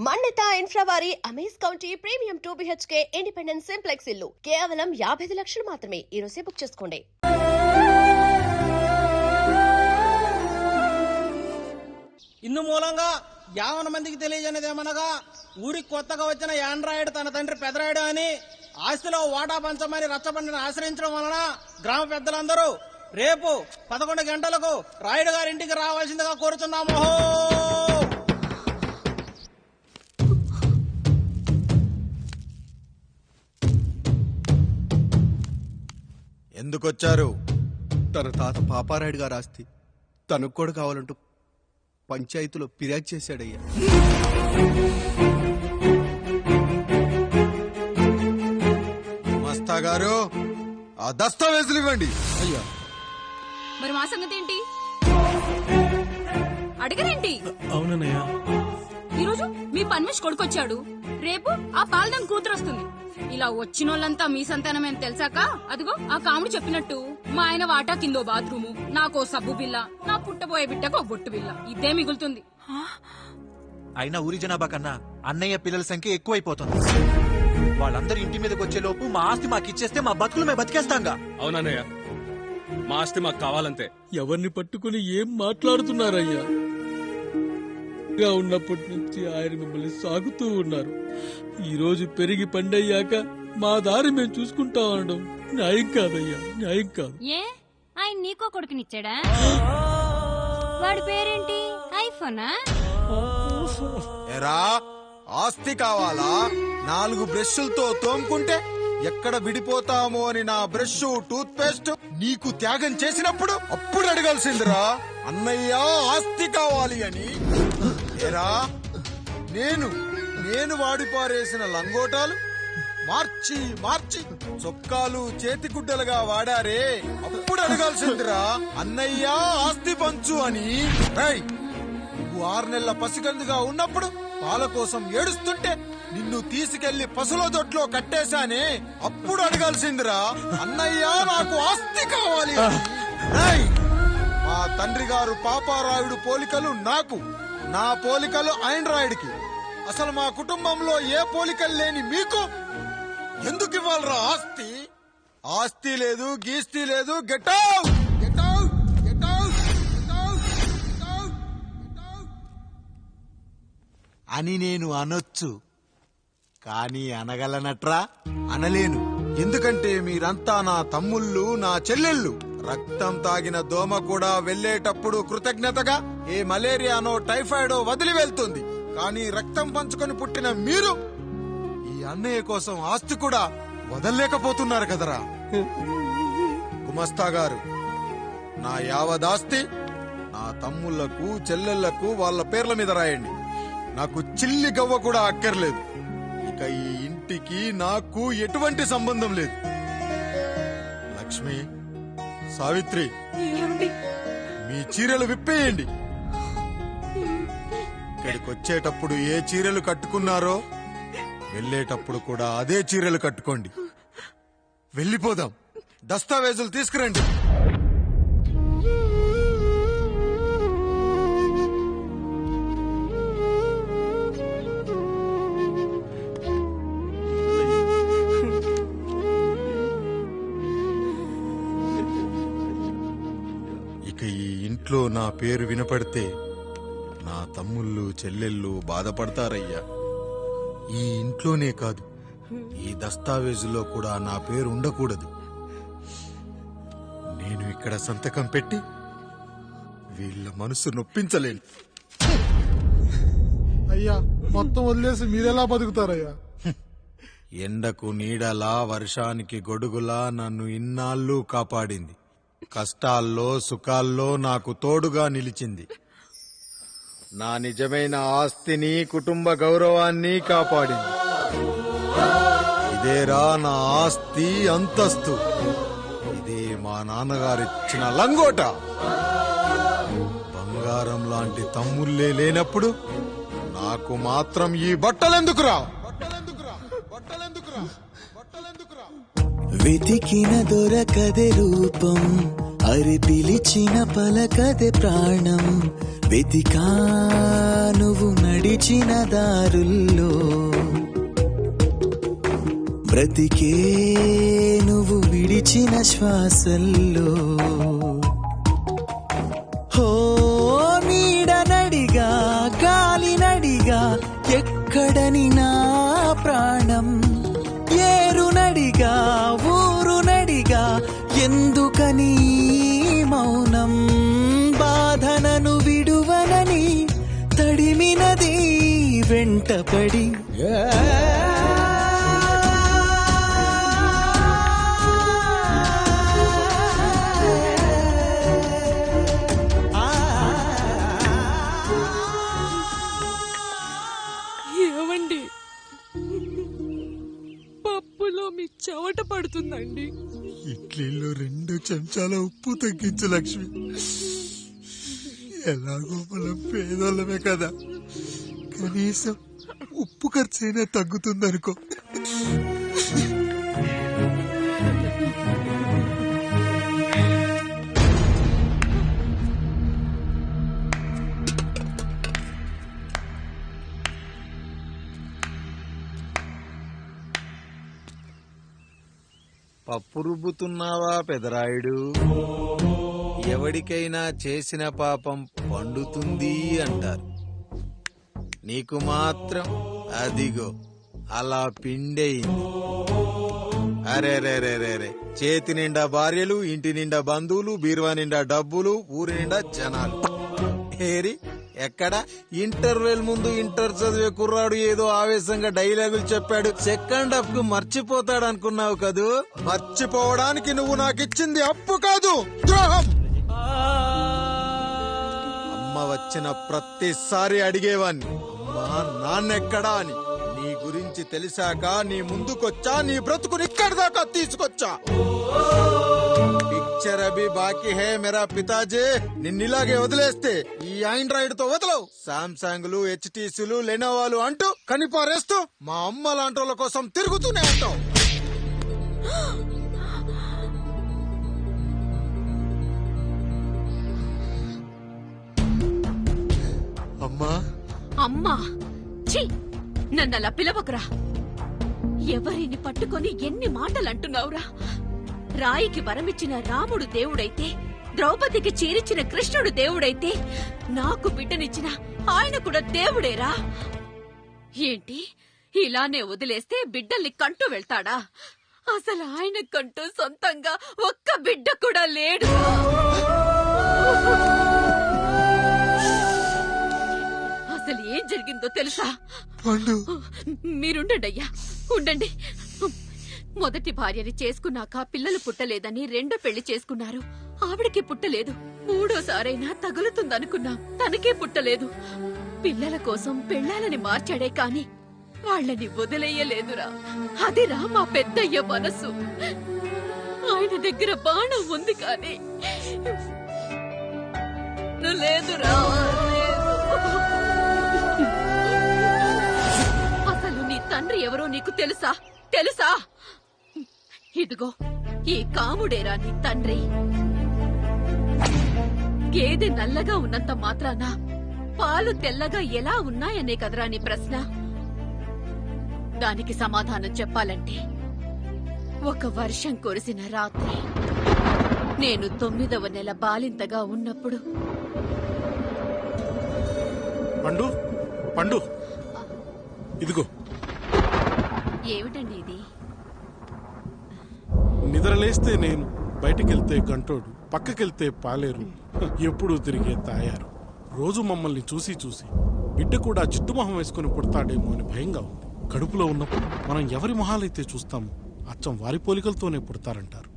మన్నిత infra వారి amaze county premium 2 BHK independent simplex ఇల్లు కేవలం 55 లక్షలు మాత్రమే. ఈ రోజే బుక్ చేసుకోండి. ఇందు మూలంగా 50 మందికి తెలియజేయనిదేమనగా ఊరికి కొత్తగా వచ్చిన యాండ్రాయిడ్ తన తండ్రి పెదరాయుడు అని ఆస్తిలో వాటా పంచమని రచ్చబండిని ఆశ్రయించడం వలన గ్రామ పెద్దలందరూ రేపు 11 గంటలకు రాయుడు గారి ఇంటికి రావాల్సిందిగా కోరుతున్నాము. ఎందుకొచ్చారు? తన తాత పాపారాయుడు గారు ఆస్తి తనకు కూడా కావాలంటూ పంచాయతీలో ఫిర్యాదు చేశాడయ్యా. మస్తా గారు ఆ దస్తావేజులు ఇవ్వండి. అయ్యా మరి మా సంగతి ఏంటి? అడగరేంటి? అవునన్నయ్యా, ఈరోజు మీ పన్మేష్ కొడుకొచ్చాడు, రేపు ఆ పాలదం కూతురు వస్తుంది. ఇలా వచ్చినోళ్ళంతా మీ సంతానమేం తెలిసాక అదిగో ఆ కాముడు చెప్పినట్టు మా ఆయన వాటా కిందో బాత్రూము, నాకో సబ్బు బిల్ల, నా పుట్టబోయే బిడ్డకో బొట్టు బిల్ల, ఇదే మిగులుతుంది. అయినా ఊరి జనాభా కన్నా అన్నయ్య పిల్లల సంఖ్య ఎక్కువైపోతుంది. వాళ్ళందరూ ఇంటి మీదకి వచ్చే లోపు మా ఆస్తి మాకిచ్చేస్తే మా బతుకులు మేము బతికేస్తాంగా. అవునన్నయ్య, మా ఆస్తి మాకు కావాలంతే. ఎవరిని పట్టుకుని ఏం మాట్లాడుతున్నారయ్యా? ఉన్నప్పటి నుంచి ఆయన మిమ్మల్ని సాగుతూ ఉన్నారు. ఈ రోజు పెరిగి పండయ్యాక మా దారి మేము చూసుకుంటా అనడం న్యాయం కాదయ్యా, న్యాయం కాదు. ఏ ఆయన నీకో కొడుకునిచ్చాడా? వాడి పేరేంటి? ఐఫోనా? ఎరా ఆస్తి కావాలా? 4 బ్రష్లతో తోముకుంటే ఎక్కడ విడిపోతామో అని నా బ్రష్ టూత్ పేస్ట్ నీకు త్యాగం చేసినప్పుడు అప్పుడు అడగాల్సిందిరా అన్నయ్య ఆస్తి కావాలి అని. ఎరా నేను వాడిపారేసిన లంగోటాలు మార్చి మార్చి చొక్కాలు చేతిగుడ్డలుగా వాడారే, అప్పుడు అడగాల్సిందిరా అన్నయ్య ఆస్తి పంచు అని. నువ్వు 6 నెలల పసికందుగా ఉన్నప్పుడు పాల కోసం ఏడుస్తుంటే నిన్ను తీసుకెళ్లి పశువుల దొడ్లో కట్టేశానే, అప్పుడు అడగాల్సిందిరా అన్నయ్య నాకు ఆస్తి కావాలి అని. మా తండ్రి గారు పాపారాయుడు పోలికలు నాకు, నా పోలికలు ఆండ్రాయిడ్కి. అసలు మా కుటుంబంలో ఏ పోలికలు లేని మీకు ఎందుకు ఇవ్వాలరా ఆస్తి? ఆస్తి లేదు, గీస్తి లేదు. Get out, get out, get out, get out, get out అని నేను అనొచ్చు, కానీ అనగలనట్రా? అనలేను. ఎందుకంటే మీరంతా నా తమ్ముళ్ళు, నా చెల్లెళ్ళు. రక్తం తాగిన దోమ కూడా వెళ్లేటప్పుడు కృతజ్ఞతగా ఏ మలేరియానో టైఫాయిడో వదిలి వెళ్తుంది. కానీ రక్తం పంచుకొని పుట్టిన మీరు ఈ అన్నయ్య కోసం ఆస్తి కూడా వదల్లేకపోతున్నారు కదరా. గుమస్తా గారు, నా యావదాస్తి నా తమ్ముళ్లకు చెల్లెళ్లకు వాళ్ళ పేర్ల మీద రాయండి. నాకు చిల్లి గవ్వ కూడా అక్కర్లేదు. ఇక ఈ ఇంటికి నాకు ఎటువంటి సంబంధం లేదు. లక్ష్మి, సావిత్రి, మీ చీరలు విప్పేయండి. ఇక్కడికి వచ్చేటప్పుడు ఏ చీరలు కట్టుకున్నారో వెళ్లేటప్పుడు కూడా అదే చీరలు కట్టుకోండి. వెళ్ళిపోదాం. దస్తావేజులు తీసుకురండి. ఇక ఈ ఇంట్లో నా పేరు వినపడితే నా తమ్ముళ్ళు చెల్లెళ్ళు బాధపడతారయ్యా. ఈ ఇంట్లోనే కాదు, ఈ దస్తావేజులో కూడా నా పేరు ఉండకూడదు. నేను ఇక్కడ సంతకం పెట్టి వీళ్ళ మనసు నొప్పించలేను. అయ్యా, మొత్తం వదిలేసి మీరెలా బతుకుతారయ్యా? ఎండకు నీడలా, వర్షానికి గొడుగులా నన్ను ఇన్నాళ్ళు కాపాడింది. కష్టాల్లో సుఖాల్లో నాకు తోడుగా నిలిచింది. నా నిజమైన ఆస్తిని, కుటుంబ గౌరవాన్ని కాపాడింది. ఇదేరా నా ఆస్తి, అంతస్తు. ఇదే మా నాన్నగారిచ్చిన లంగోట. బంగారం లాంటి తమ్ముళ్ళే లేనప్పుడు నాకు మాత్రం ఈ బట్టలెందుకురా? వెతికిన దొరకదే రూపం, అరి పిలిచిన పలకదే ప్రాణం వెతికా నువ్వు నడిచిన దారుల్లో బ్రతికే నువ్వు విడిచిన శ్వాసల్లో హో నీడనడిగా గాలినడిగా ఎక్కడని నా ప్రాణం ఏరునడిగా ఊరునడిగా ఎందుకని మౌనం బాధనను విడువనని తడిమినది వెంటపడి ఏమండి పప్పులో మీ చెమట పడుతుందండి. ఇడ్లీలో 2 చెంచాల ఉప్పు తగ్గించు లక్ష్మి. ఎలాగో మనం పేదోళ్ళమే కదా, కనీసం ఉప్పు ఖర్చైనా తగ్గుతుందనుకో. పప్పు రుబ్బుతున్నావా పెదరాయుడు? ఎవడికైనా చేసిన పాపం పండుతుంది అంటారు, నీకు మాత్రం అదిగో అలా పిండయింది. అరే రే రే రే రే, చేతి నిండా భార్యలు, ఇంటి నిండా బంధువులు, బీరువా నిండా డబ్బులు, ఊరి నిండా జనాలు. ఏరి ఎక్కడ ఇంటర్వెల్ ముందు ఇంటర్ చదివే కుర్రాడు ఏదో ఆవేశంగా డైలాగులు చెప్పాడు, సెకండ్ హాఫ్ కు మర్చిపోతాడు అనుకున్నావు కదూ? మర్చిపోవడానికి నువ్వు నాకిచ్చింది అప్పు కాదు, ద్రోహం. అమ్మ వచ్చిన ప్రతిసారి అడిగేవాన్ని, అమ్మా నాన్నెక్కడా అని. నీ గురించి తెలిసాక నీ ముందుకొచ్చా, నీ బ్రతుకుని ఇక్కడి దాకా తీసుకొచ్చా. పిక్చర్ అభి బాకీ హే మేరా పితాజీ. నిన్నిలాగే వదిలేస్తే ఈ ఆండ్రాయిడ్ తో వదలవు. సామ్సంగ్లు, హెచ్టీసీలు, లెనోవాలు అంటూ కనిపారేస్తూ మా అమ్మ లాంటి వాళ్ళ కోసం తిరుగుతూనే ఉంటావు. అమ్మా అమ్మా ఛీ, నన్నలా పిలవకురా. ఎవరిని పట్టుకొని ఎన్ని మాటలు అంటున్నావురా? రాయికి వరమిచ్చిన రాముడు దేవుడైతే, ద్రౌపదికి చీరిచ్చిన కృష్ణుడు దేవుడైతే, నాకు బిడ్డనిచ్చిన ఆయన కూడా దేవుడేరా. ఏంటి ఇలానే వదిలేస్తే బిడ్డల్ని కంటూ వెళ్తాడా? అసలు ఆయన కంటూ సొంతంగా ఒక్క బిడ్డ కూడా లేడు. అసలు ఏం జరిగిందో తెలుసా? మీరుండండి అయ్యా, ఉండండి. మొదటి భార్యని చేసుకున్నాక పిల్లలు పుట్టలేదని రెండో పెళ్లి చేసుకున్నారు. ఆవిడకి పుట్టలేదు. మూడోసారైనా తగులుతుందనుకున్నాం, తనకే పుట్టలేదు. పిల్లల కోసం పెళ్ళాలని మార్చాడే కాని వాళ్ళని వదిలేయలేదురా. అదిరా మా పెద్దయ్య మనసు. ఆయన దగ్గర బాణం ఉంది కాని లేదురా. అసలు నీ తండ్రి ఎవరో నీకు తెలుసా? తెలుసా? ఇదిగో ఈ కాముడేరా నీ తండ్రి. గేదె నల్లగా ఉన్నంత మాత్రాన పాలు తెల్లగా ఎలా ఉన్నాయనే కదరా నీ ప్రశ్న. దానికి సమాధానం చెప్పాలంటే, ఒక వర్షం కురిసిన రాత్రి నేను 9వ నెల బాలింతగా ఉన్నప్పుడు. పండు పండు ఇదిగో. ఏమిటండి ఇది? నిద్రలేస్తే నేను, బయటికెళ్తే గంటోడు, పక్కకెళ్తే పాలేరు, ఎప్పుడూ తిరిగే తాయారు. రోజు మమ్మల్ని చూసి చూసి బిడ్డ కూడా జిడ్డు మొహం వేసుకుని పుడతాడేమో అని భయంగా ఉంది. కడుపులో ఉన్నప్పుడు మనం ఎవరి మొహాలైతే చూస్తామో అచ్చం వారి పోలికలతోనే పుడతారంటారు.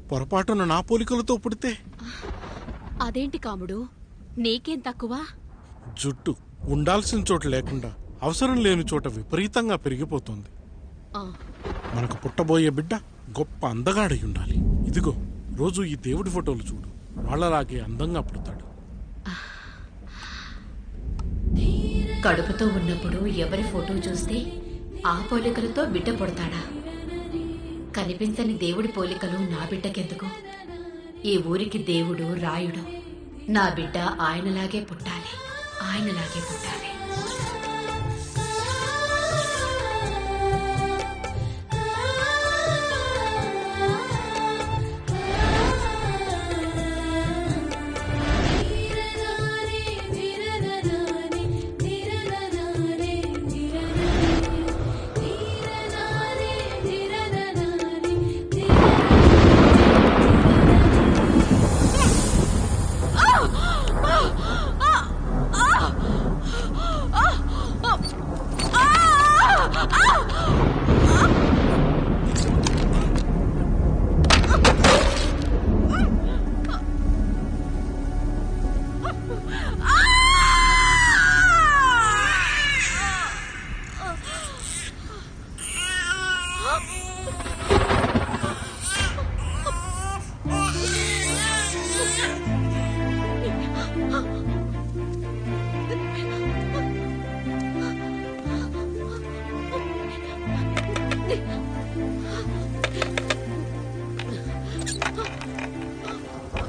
పొరపాటున నా పోలికలతో పుడితే? అదేంటి కాముడు, నీకేం తక్కువ? జుట్టు ఉండాల్సిన చోట లేకుండా అవసరం లేని చోట విపరీతంగా పెరిగిపోతుంది. మనకు పుట్టబోయే బిడ్డ గొప్ప అందగాడై ఉండాలి. ఇదిగో రోజు ఈ దేవుడి ఫోటోలు చూడు, వాళ్ళలాగే అందంగా పుడతాడు. కడుపుతో ఉన్నప్పుడు ఎవరి ఫోటో చూస్తే ఆ పోలికలతో బిడ్డ పుడతాడా? కనిపించని దేవుడి పోలికలు నా బిడ్డకెందుకు? ఈ ఊరికి దేవుడు రాయుడు. నా బిడ్డ ఆయనలాగే పుట్టాలి, ఆయనలాగే పుట్టాలి.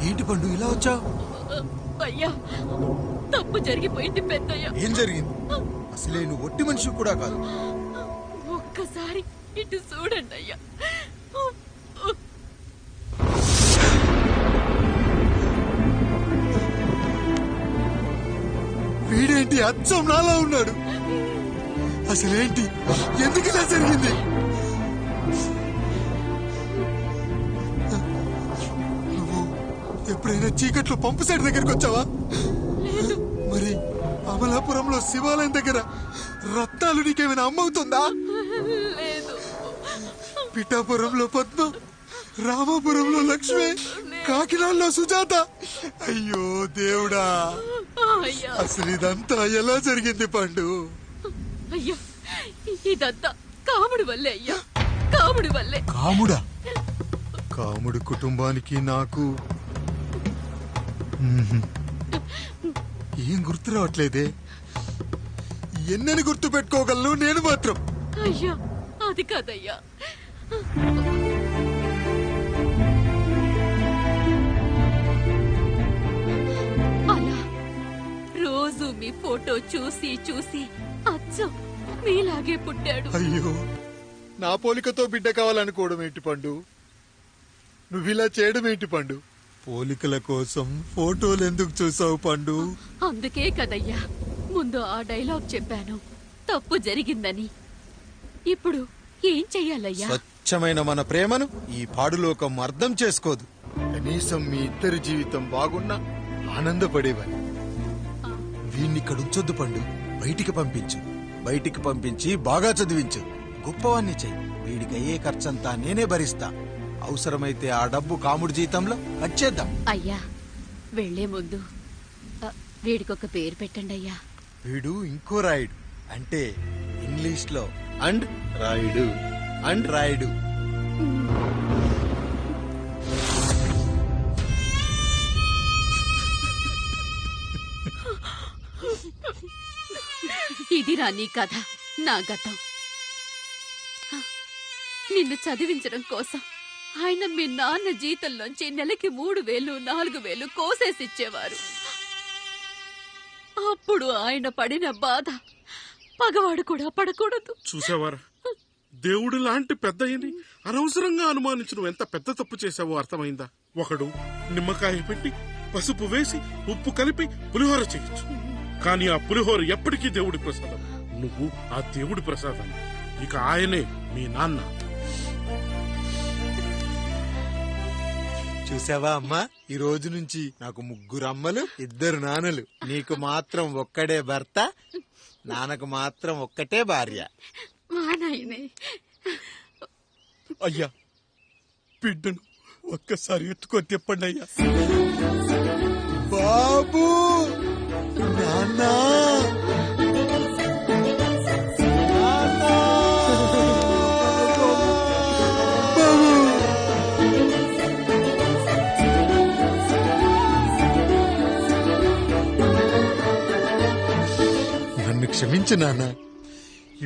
ఏంటి పండు ఇలా వచ్చావు? అయ్యా, తప్పు జరిగిపోయింది పెద్దయ్యా. ఏం జరిగింది? అసలే నువ్వు ఒట్టి మనిషి కూడా కాదు. ఒక్కసారి ఇటు చూడండి అయ్యా. వీడేంటి అచ్చం నాలా ఉన్నాడు? అసలేంటి, ఎందుకు ఇలా జరిగింది? నువ్వు ఎప్పుడైనా చీకట్లో పంపు సైడ్ దగ్గరికి వచ్చావా? మరి అమలాపురంలో శివాలయం దగ్గర రత్నాలు నీకేమైనా అమ్మవుతుందా? పిఠాపురంలో పద్మ, రామాపురంలో లక్ష్మి, కాకినాడలో సుజాత. అయ్యో దేవుడా, అసలు ఇదంతా ఎలా జరిగింది పండు? అయ్యా, ఇదంతా కాముడి వల్లే అయ్యా, కాముడి వల్లే. కాముడా? కాముడు కుటుంబానికి నాకు ఏం గుర్తు రావట్లేదే. ఎన్నని గుర్తు పెట్టుకోగలను నేను మాత్రం? అయ్యా, అది కాదయ్యా. అలా రోజు మీ ఫోటో చూసి చూసి అచ్చం మీలాగే పుట్టాడు. అయ్యో, నా పోలికతో బిడ్డ కావాలనుకోవడం ఏంటి పండు? నువ్విలా చేయడం ఏంటి పండు? పోలికల కోసం ఫోటోలు ఎందుకు చూసావు పండు? అందుకే కదయ్యా ముందు ఆ డైలాగ్ చెప్పాను, తప్పు జరిగిందని. ఇప్పుడు ఏం చెయ్యాలయ్యా? స్వచ్ఛమైన మన ప్రేమను ఈ పాడులోకం అర్థం చేసుకోదు. కనీసం మీ ఇద్దరి జీవితం బాగున్నా ఆనందపడేవాని. వీణ్ణిక్కడ ఉంచొద్దు పండు, బయటికి పంపించు. బయటికి పంపించి బాగా చదివించు, గొప్పవాణ్ణి చెయ్యి. వీడికి అయ్యే ఖర్చంతా నేనే భరిస్తా. అవసరమైతే ఆ డబ్బు కాముడి జీతంలో వచ్చేద్దాం. అయ్యా, వెళ్లే ముందు వీడికొక పేరు పెట్టండి అయ్యా. వీడు ఇంకో రాయుడు, అంటే ఇంగ్లీష్ లో అండ్ రాయుడు, అండ్ రాయుడు. ఇదిరా నీ కథ, నా గతం. నిన్ను చదివించడం కోసం ఆయన మీ నాన్న జీతంలోంచి నెలకి 3,000, 4,000 కోసేసిచ్చేవారు. అప్పుడు ఆయన పడిన బాధ పగవాడు కూడా పడకూడదు. చూసేవారా, దేవుడు లాంటి పెద్దయ్యని అనవసరంగా అనుమానించడం ఎంత పెద్ద తప్పు చేశావో అర్థమైందా? ఒకడు నిమ్మకాయ పెట్టి పసుపు వేసి ఉప్పు కలిపి పులిహోర చేయొచ్చు, కానీ ఆ పులిహోర ఎప్పటికీ దేవుడి ప్రసాదం. నువ్వు ఆ దేవుడి ప్రసాదం. ఇక ఆయనే మీ నాన్న. చూసావా అమ్మా, ఈ రోజు నుంచి నాకు 3 అమ్మలు, 2 నాన్నలు. నీకు మాత్రం ఒక్కడే భర్త, నాన్నకు మాత్రం ఒక్కటే భార్య. అయ్యా, బిడ్డను ఒక్కసారి ఎత్తుకొని తిప్పండి అయ్యా. బాబు, నాన్న, నన్ను క్షమించు నాన్న.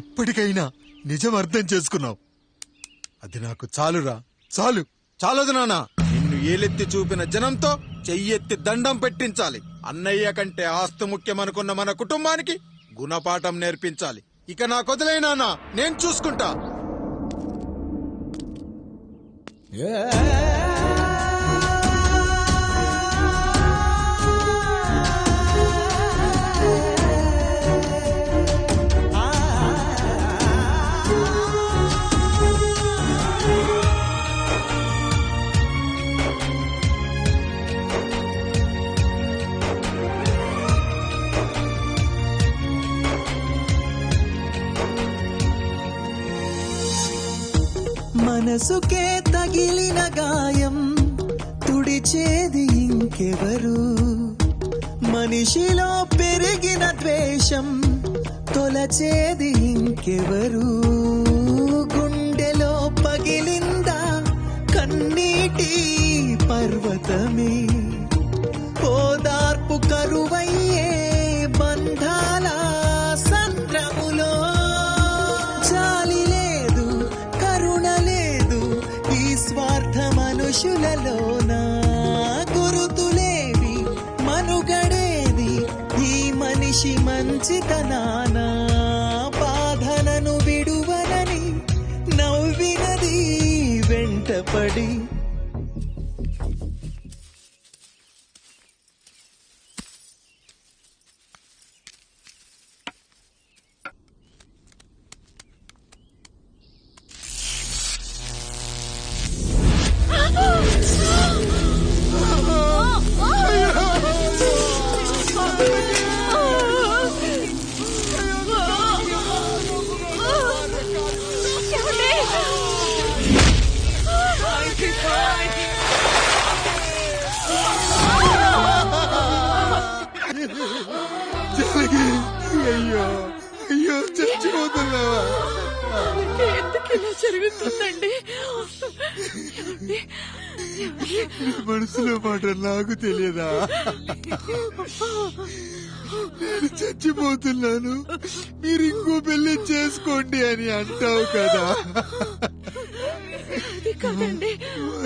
ఇప్పటికైనా నిజం అర్థం చేసుకున్నావు. అది నాకు చాలురా, చాలు. చాలదు నాన్న. నిన్ను ఏలెత్తి చూపిన జనంతో చెయ్యెత్తి దండం పెట్టించాలి. అన్నయ్య కంటే ఆస్తి ముఖ్యమనుకున్న మన కుటుంబానికి గుణపాఠం నేర్పించాలి. ఇక నా కొదలైనా నేను చూసుకుంటా. మనసుకే తగిలిన గాయం తుడిచేది ఇంకెవరు? మనిషిలో పెరిగిన ద్వేషం తొలచేది ఇంకెవరు? గుండెలో పగిలిందా కన్నీటి పర్వతమే, ఓదార్పు కరువయ్యే బంధాల సంద్రములో. జాలి లేదు, కరుణ లేదు ఈ స్వార్థ మనుషులలోన. గురుతులేవి, మనుగడేది ఈ మనిషి మంచితనాన. బాధనను విడువనని నవ్వినది వెంటపడి. అయ్యో అయ్యో చచ్చిపోతున్నావా? ఎందుకు ఇలా జరుగుతుందండి? మనసులో మాట నాకు తెలియదా? నేను చచ్చిపోతున్నాను, మీరు ఇంకో పెళ్లి చేసుకోండి అని అంటావు కదా.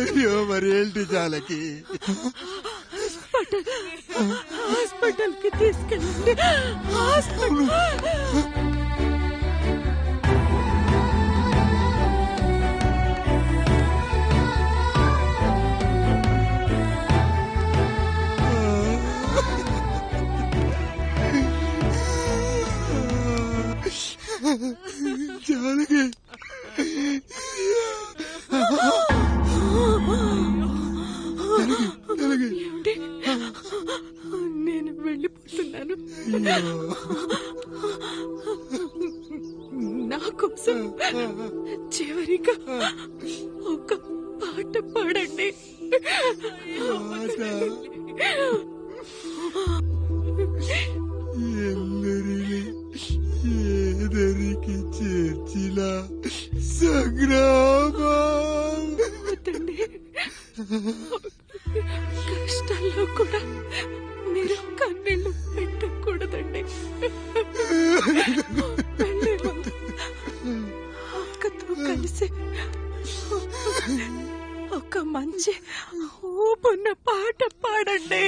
అయ్యో మరి ఏంటి జానకి? హాస్పిటల్ కి తీసుకెళ్ళండి. జానకి నేను వెళ్ళిపోతున్నాను. నా కోసం చివరిగా ఒక పాట పాడండి. ಎಲ್ಲರಿಲಿ ఏదరికి చేర్చిన సంగ్రామ. కష్టాల్లో కూడా మీరు కన్నీళ్లు పెట్టకూడదండి. వెళ్ళే ముందు అక్కతో కలిసి ఒక మంచి ఊపున్న పాట పాడండి.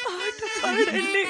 పాట పాడండి.